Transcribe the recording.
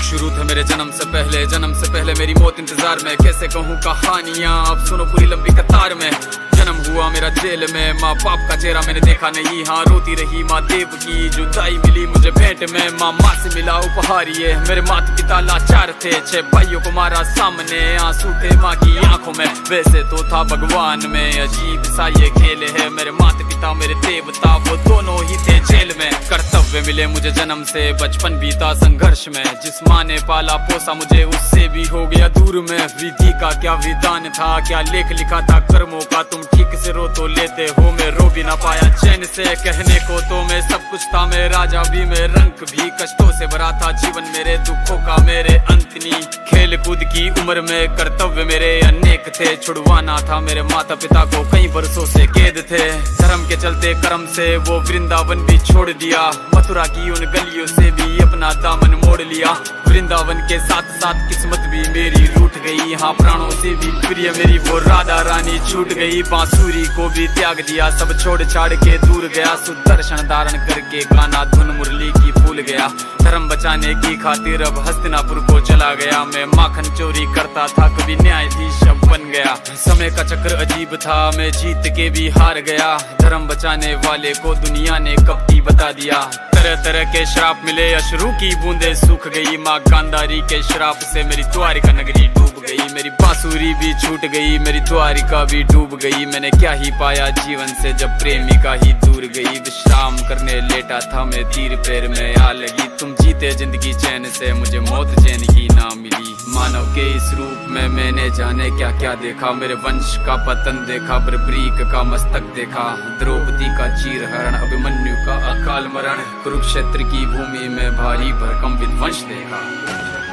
शुरू थे मेरे जन्म से पहले मेरी मौत इंतजार में। कैसे कहूँ कहानियाँ, अब सुनो पूरी लंबी कतार में। जन्म हुआ मेरा जेल में, माँ बाप का चेहरा मैंने देखा नहीं। हाँ रोती रही माँ देव की जुदाई मिली मुझे भेंट में। माँ से मिला उपहार ये, मेरे माता पिता लाचार थे। 6 भाइयों को मारा सामने, आंसू थे माँ की आंखों में। वैसे तो था भगवान में, अजीब सा ये खेल है। मेरे माता पिता मेरे देवता, वो दोनों ही थे जेल में। कर्तव्य मिले मुझे जन्म से, बचपन बीता संघर्ष में। जिस माँ ने पाला पोसा मुझे, उससे भी हो गया दूर में। विधि का क्या विधान था, क्या लेख लिखा था कर्मों का। तुम ठीक से रो तो लेते हो, मैं रो भी ना पाया चैन से। कहने को तो मैं सब कुछ था, मैं राजा भी, मैं रंक भी। कष्टों से भरा था जीवन मेरे, दुखों का मेरे अंत नहीं। खेल कूद की उम्र में कर्तव्य मेरे अनेक थे। छुड़वाना था मेरे माता पिता को, कई बरसों से कैद थे। धर्म के चलते कर्म से वो वृंदावन भी छोड़ दिया। मथुरा की उन गलियों से भी अपना दामन मोड़ लिया। वृंदावन के साथ साथ किस्मत भी मेरी रूठ गई। हाँ प्राणों से भी प्रिय मेरी वो राधा रानी छूट गई। बांसुरी को भी त्याग दिया, सब छोड़ छाड़ के दूर गया। सुदर्शन धारण करके गाना धुन मुरली की भूल गया। धर्म बचाने की खातिर अब हस्तिनापुर को चला गया। मैं माखन चोरी करता था, कभी न्यायाधीश अब बन गया। समय का चक्र अजीब था, मैं जीत के भी हार गया। धर्म बचाने वाले को दुनिया ने कपटी बता दिया। तरह तरह के श्राप मिले, अश्रु की बूंदे सूख गई। माँ गांधारी के श्राप से मेरी द्वारिका नगरी डूब गई। मेरी बांसुरी भी छूट गई, मेरी द्वारिका भी डूब गई। मैंने क्या ही पाया जीवन से जब प्रेमिका ही दूर गई। विश्राम करने लेटा था मैं, तीर पैर में आ लगी। तुम जीते जिंदगी चैन से, मुझे मौत चैन की ना मिली। मानव के इस रूप में मैंने जाने क्या क्या देखा। मेरे वंश का पतन देखा, बर्बरीक का मस्तक देखा। द्रौपदी का चीरहरण, अभिमन्यु का अकाल मरण। कुरुक्षेत्र की भूमि में भारी भरकम विध्वंस देखा।